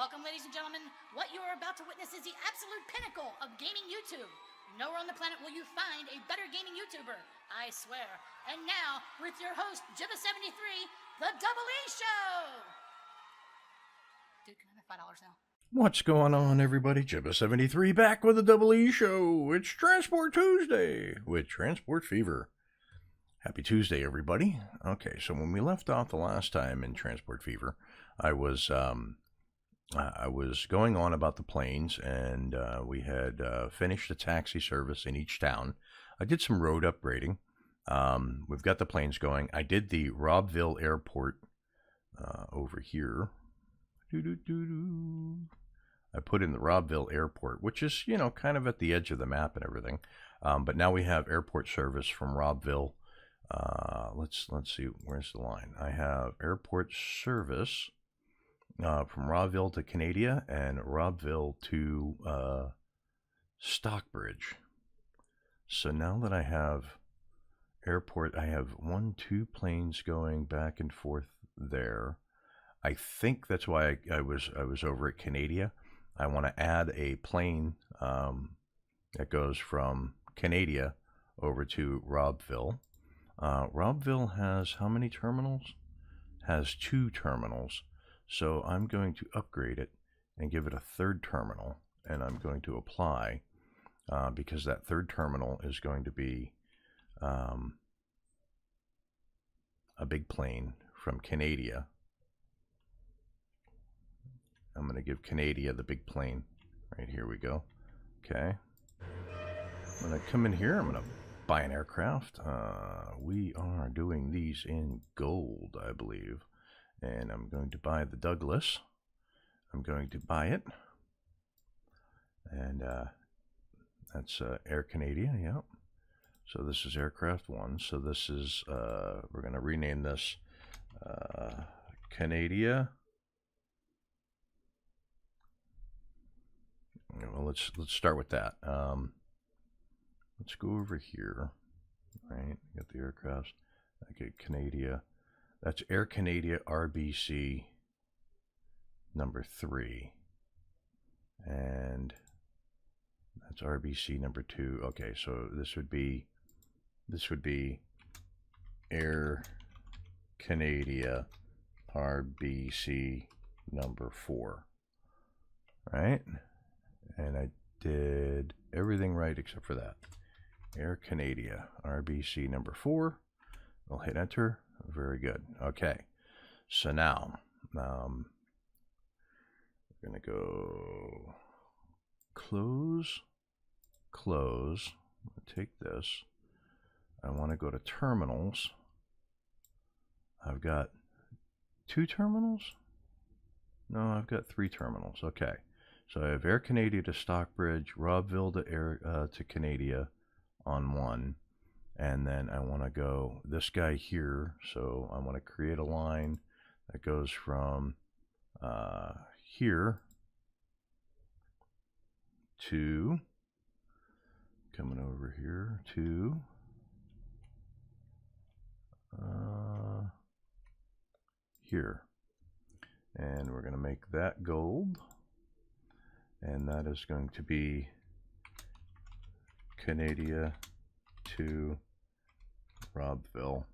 Welcome, ladies and gentlemen. What you are about to witness is the absolute pinnacle of gaming YouTube. Nowhere on the planet will you find a better gaming YouTuber, I swear. And now, with your host, Jibba73, the DoubleEShow! Dude, can I have $5 now? What's going on, everybody? Jibba73 back with the DoubleEShow. It's Transport Tuesday with Transport Fever. Happy Tuesday, everybody. Okay, so when we left off the last time in Transport Fever, I was going on about the planes, and we had finished the taxi service in each town. I did some road upgrading. We've got the planes going. I did the Robbville Airport over here. I put in the Robbville Airport, which is, you know, kind of at the edge of the map and everything. But now we have airport service from Robbville. Let's see, where's the line? I have airport service from Robbville to Canadia and Robbville to Stockbridge. So now that I have airport, I have 2 planes going back and forth there. I think that's why I was over at Canadia. I want to add a plane that goes from Canadia over to Robbville. Robbville has how many terminals? Has 2 terminals. So I'm going to upgrade it and give it a 3rd terminal, and I'm going to apply because that 3rd terminal is going to be a big plane from Canadia. I'm going to give Canadia the big plane. Right, here we go. Okay. I'm going to come in here. I'm going to buy an aircraft. We are doing these in gold, I believe. And I'm going to buy the Douglas. I'm going to buy it. And that's Air Canadia, yeah. So this is aircraft 1. So this is, we're going to rename this Canadia. Well, let's start with that. Let's go over here. Right, get the aircraft. Okay, Canadia. That's Air Canadia RBC number 3. And that's RBC number 2. Okay, so this would be Air Canadia RBC number 4. Right? And I did everything right except for that. Air Canadia RBC number 4. We'll hit enter. Very good. Okay. So now, we're going to go close. Take this. I want to go to terminals. I've got 2 terminals? No, I've got 3 terminals. Okay. So I have Air Canadia to Stockbridge, Robbville to Canadia on 1. And then I want to go this guy here. So I want to create a line that goes from here to coming over here to here. And we're going to make that gold. And that is going to be Canadia to Robbville.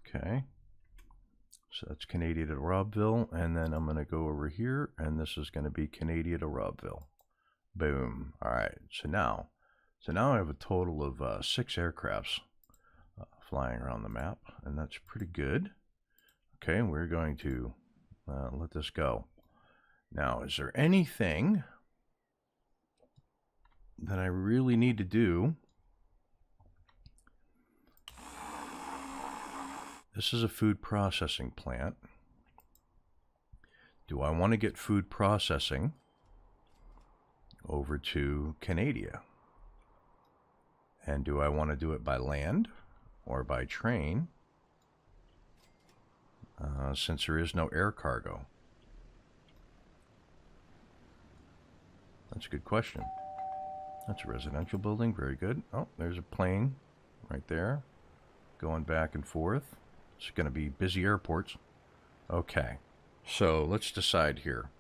Okay. So that's Canadia to Robbville. And then I'm going to go over here, and this is going to be Canadia to Robbville. Boom. All right. So now I have a total of 6 aircrafts flying around the map, and that's pretty good. Okay, and we're going to let this go. Now, is there anything that I really need to do? This is a food processing plant. Do I want to get food processing over to Canadia? And do I want to do it by land or by train? Since there is no air cargo. That's a good question. That's a residential building. Very good. Oh, there's a plane right there going back and forth. It's going to be busy airports. Okay. So let's decide here.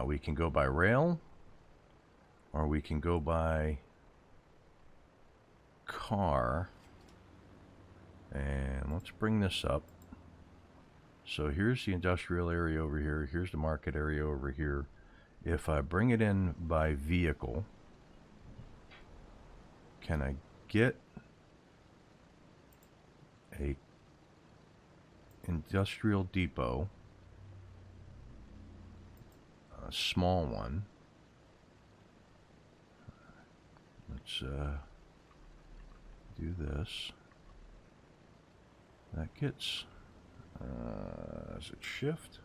We can go by rail, or we can go by car. And let's bring this up. So here's the industrial area over here. Here's the market area over here. If I bring it in by vehicle, can I get a industrial depot, a small one? Let's do this. That gets, is it shift?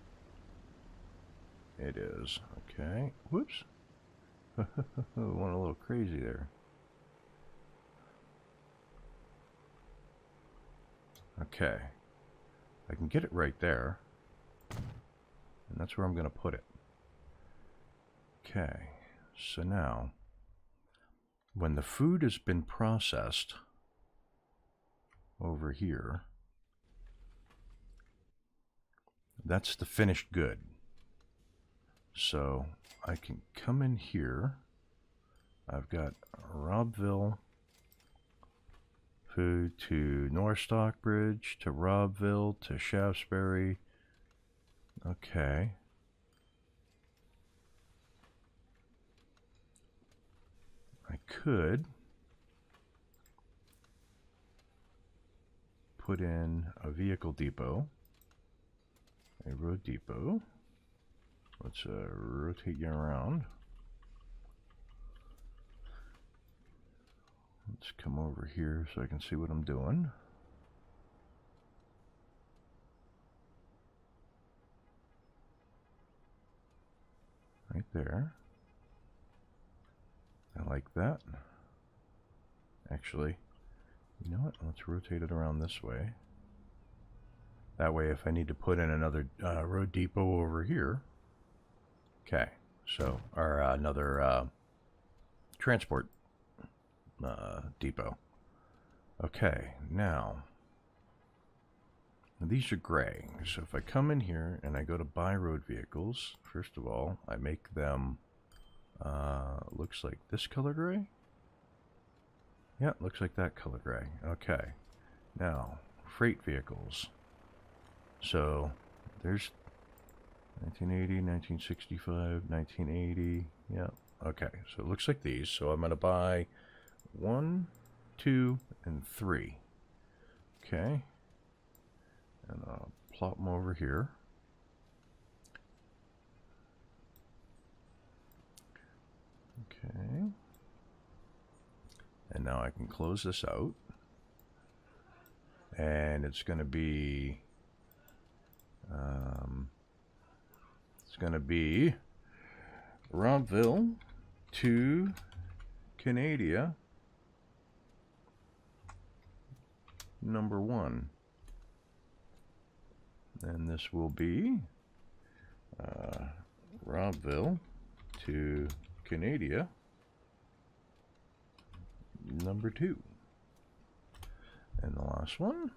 It is. Okay. Whoops. Went a little crazy there. Okay. I can get it right there. And that's where I'm going to put it. Okay. So now, when the food has been processed over here, that's the finished good. So I can come in here. I've got Robbville food to North Stockbridge, to Robbville, to Shaftesbury. Okay. I could put in a vehicle depot, a road depot. Let's rotate you around. Let's come over here so I can see what I'm doing. Right there. I like that. Actually, you know what? Let's rotate it around this way. That way, if I need to put in another road depot over here. Okay, so, or another transport depot. Okay, now, these are gray. So if I come in here and I go to buy road vehicles, first of all, I make them, looks like this color gray. Yeah, looks like that color gray. Okay, now, freight vehicles. So there's 1980, 1965, 1980. Yeah, okay, so it looks like these. So I'm going to buy 1, 2, and 3. Okay, and I'll plop them over here. Okay, and now I can close this out, and it's going to be Robbville to Canadia number 1, and this will be Robbville to Canadia number 2, and the last one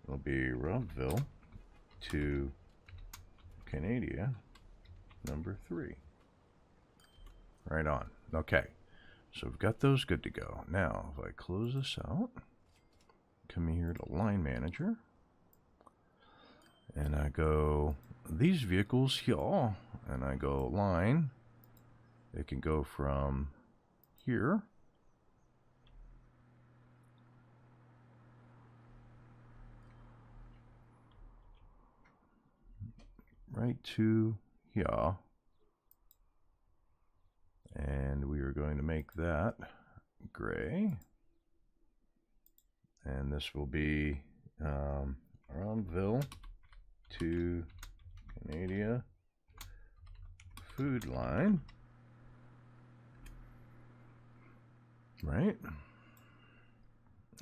will be Robbville to Canadia number 3. Right on. Okay, so we've got those good to go. Now if I close this out, come here to line manager, and I go these vehicles here, and I go line. It can go from here right to here, and we are going to make that gray, and this will be Robbville to Canadia food line, right?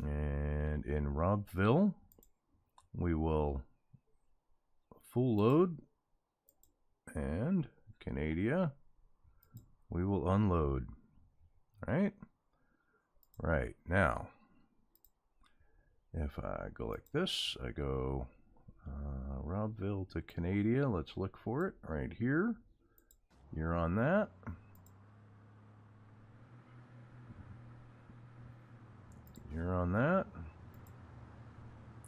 And in Robbville we will full load, and Canadia we will unload. Right now if I go like this, I go Robbville to Canadia. Let's look for it right here. You're on that. You're on that.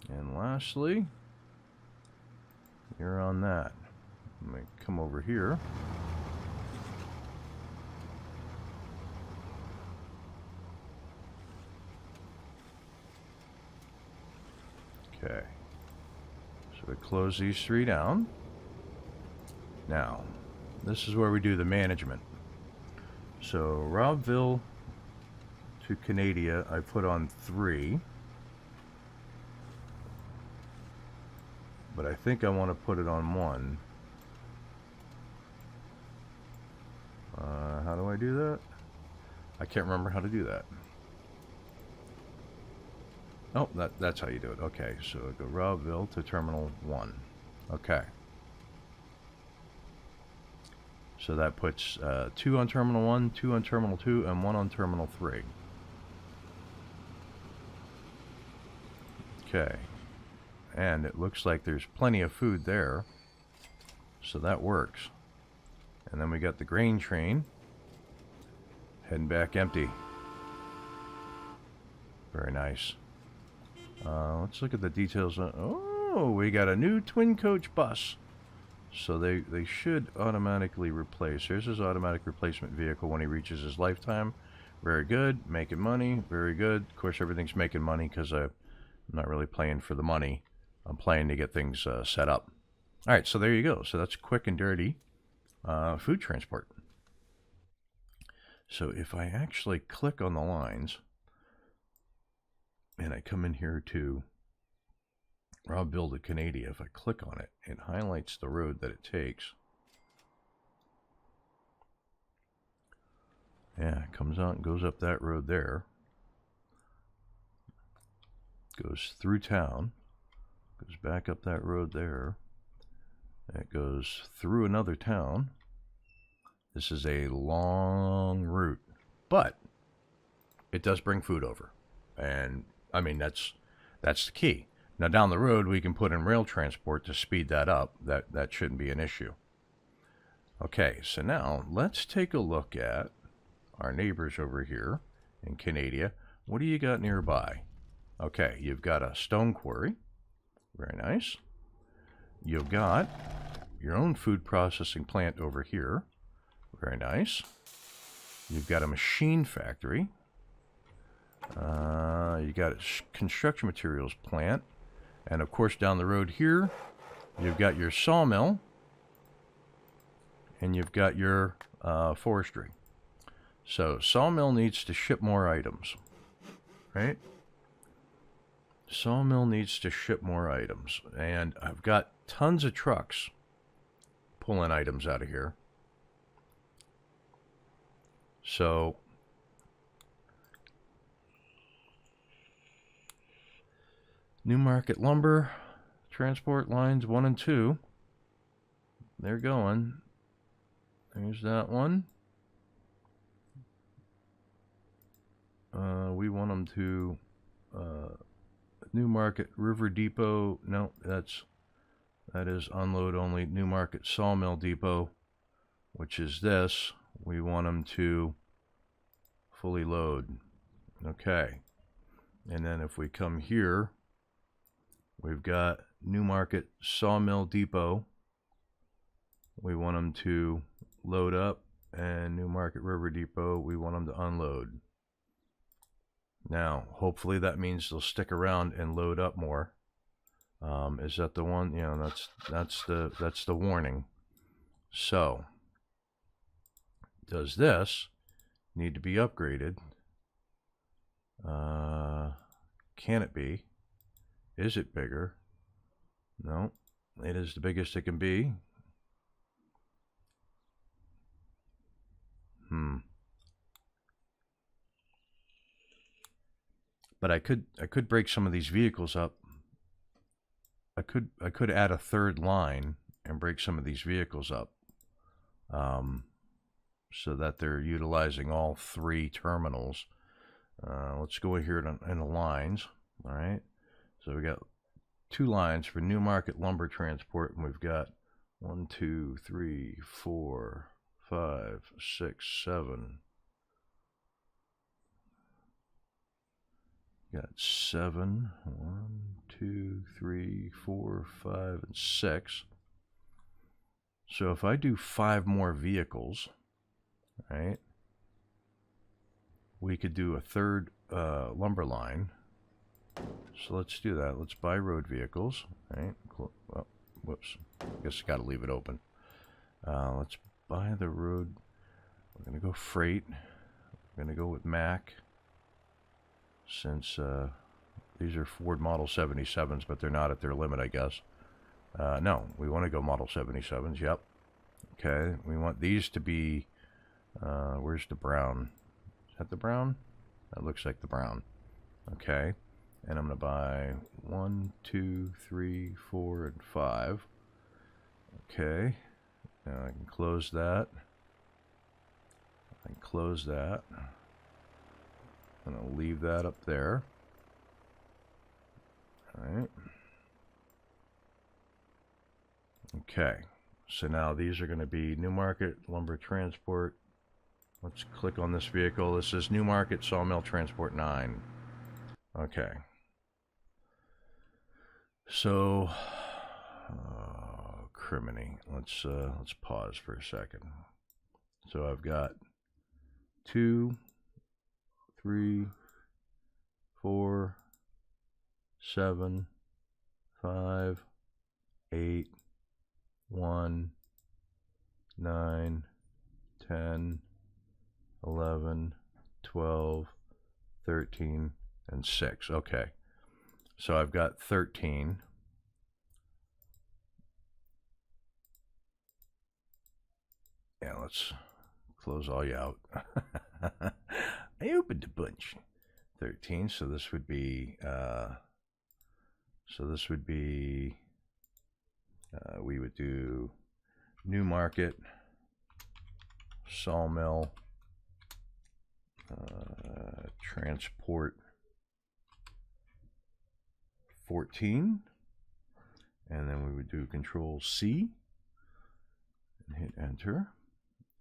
And lastly, you're on that. Let me come over here. Okay. So we close these 3 down. Now, this is where we do the management. So Robbville to Canadia, I put on 3. But I think I want to put it on 1. How do I do that? I can't remember how to do that. Oh, that's how you do it. Okay, so go Robbville to Terminal 1. Okay. So that puts 2 on Terminal 1, 2 on Terminal 2, and 1 on Terminal 3. Okay. And it looks like there's plenty of food there. So that works. And then we got the grain train heading back empty. Very nice. Let's look at the details. Oh, we got a new twin coach bus. So they should automatically replace. Here's his automatic replacement vehicle when he reaches his lifetime. Very good. Making money. Very good. Of course, everything's making money because I'm not really playing for the money. I'm playing to get things set up. All right, so there you go. So that's quick and dirty food transport. So if I actually click on the lines and I come in here to Robbville to Canadia, if I click on it, it highlights the road that it takes. Yeah, it comes out and goes up that road there. Goes through town. Goes back up that road there. It goes through another town. This is a long route, but it does bring food over. And I mean, that's the key. Now down the road, we can put in rail transport to speed that up. That shouldn't be an issue. Okay, so now let's take a look at our neighbors over here in Canadia. What do you got nearby? Okay, you've got a stone quarry. Very nice. You've got your own food processing plant over here. Very nice. You've got a machine factory. You got a construction materials plant. And of course down the road here, you've got your sawmill. And you've got your forestry. So sawmill needs to ship more items. Right? Sawmill needs to ship more items. And I've got tons of trucks pulling items out of here. So New Market Lumber transport lines 1 and 2. They're going. There's that one. We want them to New Market River Depot. No, that is unload only. New Market Sawmill Depot, which is this. We want them to fully load. Okay. And then if we come here, we've got New Market Sawmill Depot. We want them to load up. And New Market River Depot, we want them to unload. Now, hopefully that means they'll stick around and load up more. Is that the one? Yeah, that's the warning. So, does this need to be upgraded? Can it be? Is it bigger? No, it is the biggest it can be. But I could break some of these vehicles up. I could add a third line and break some of these vehicles up, so that they're utilizing all 3 terminals. Let's go here in the lines. All right. So we got 2 lines for New Market lumber transport, and we've got 1, 2, 3, 4, 5, 6, 7. Got 7. 1, 2, 3, 4, 5, and 6. So if I do 5 more vehicles, right, we could do a third lumber line. So let's do that. Let's buy road vehicles, right? Well, whoops. I guess I got to leave it open. Let's buy the road. We're going to go freight. We're going to go with Mack. Since these are Ford Model 77s, but they're not at their limit, I guess. No, we want to go Model 77s, yep. Okay, we want these to be, where's the brown? Is that the brown? That looks like the brown. Okay, and I'm going to buy 1, 2, 3, 4, and 5. Okay, now I can close that. I can close that. I'm going to leave that up there. Alright. Okay. So now these are going to be New Market Lumber Transport. Let's click on this vehicle. This is New Market Sawmill Transport 9. Okay. So, criminy. Let's pause for a second. So I've got 2, 3, 4, 7, 5, 8, 1, 9, 10, 11, 12, 13, and 6. Okay. So I've got 13. Yeah, let's close all you out. I opened a bunch. 13, so this would be, we would do New Market, Sawmill, Transport 14, and then we would do Control C and hit Enter,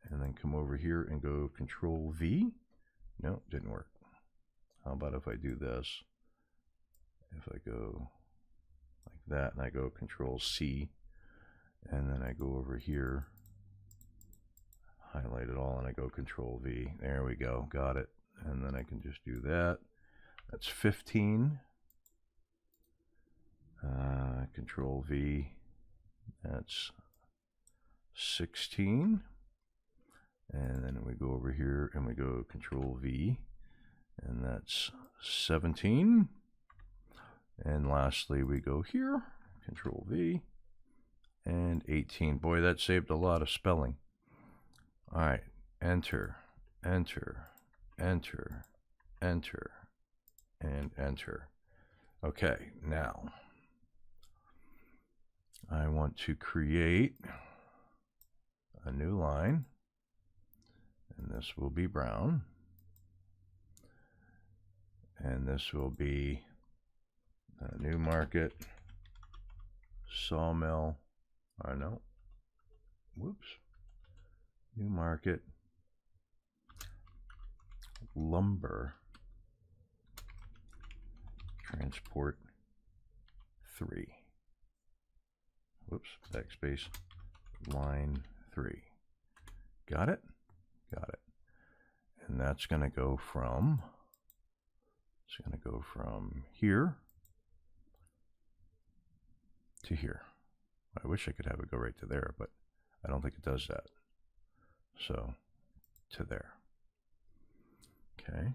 and then come over here and go Control V. No, didn't work. How about if I do this? If I go like that and I go Control C, and then I go over here, highlight it all, and I go Control V. There we go, got it. And then I can just do that. That's 15. Control V. That's 16. And then we go over here and we go Control V, and that's 17. And lastly, we go here, Control V, and 18. Boy, that saved a lot of spelling. All right, enter, enter, enter, enter, and enter. Okay, now I want to create a new line, and this will be brown, and this will be a New Market Sawmill, no, whoops, New Market Lumber Transport 3. Whoops, backspace, line 3. Got it? Got it. And that's going to go from, it's going to go from here to here. I wish I could have it go right to there, but I don't think it does that. So, to there. Okay.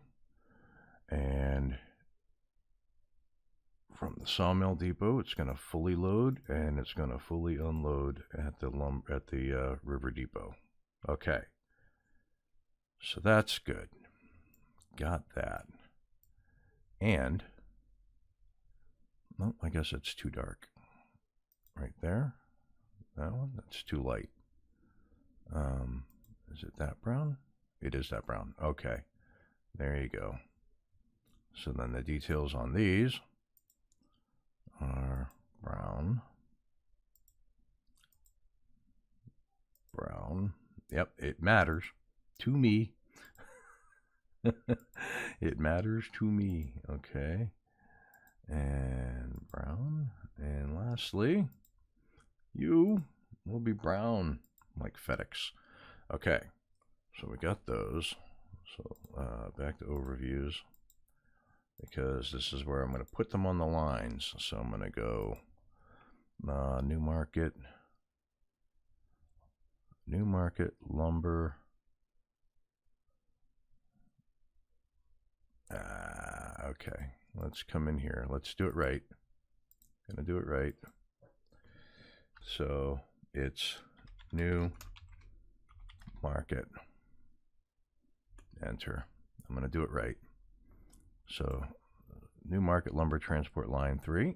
And from the sawmill depot, it's going to fully load and it's going to fully unload at the river depot. Okay. So that's good. Got that. And, well, I guess it's too dark. Right there. That one, that's too light. Is it that brown? It is that brown. Okay. There you go. So then the details on these are brown, brown. Yep, it matters to me. It matters to me. Okay. And brown. And lastly, you will be brown like FedEx. Okay. So we got those. So back to overviews, because this is where I'm going to put them on the lines. So I'm going to go new market, lumber. Okay, let's come in here. Let's do it right. Gonna do it right. So it's new market. Enter. I'm gonna do it right. So new market lumber transport line 3.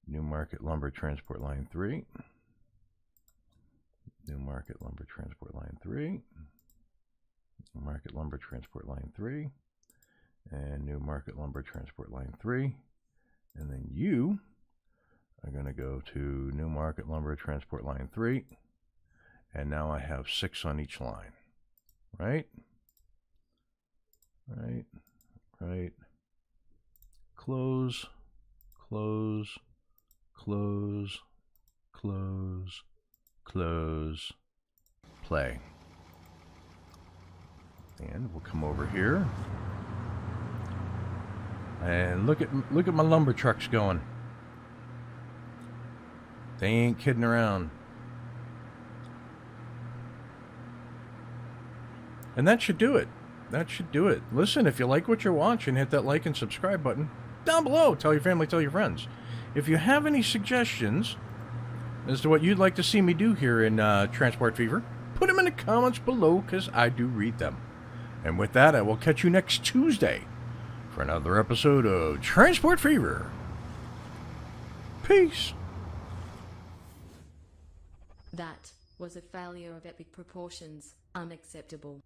New market lumber transport line 3. New market lumber transport line 3. New market lumber transport line 3. And new market lumber transport line 3. And then you are going to go to new market lumber transport line 3. And now I have 6 on each line. Right? Right. Right. Close. Close. Close. Close. Close. Play. And we'll come over here. And look at my lumber trucks going. They ain't kidding around. And that should do it. That should do it. Listen, if you like what you're watching, hit that like and subscribe button down below. Tell your family, tell your friends. If you have any suggestions as to what you'd like to see me do here in Transport Fever, put them in the comments below, because I do read them. And with that, I will catch you next Tuesday for another episode of Transport Fever. Peace. That was a failure of epic proportions. Unacceptable.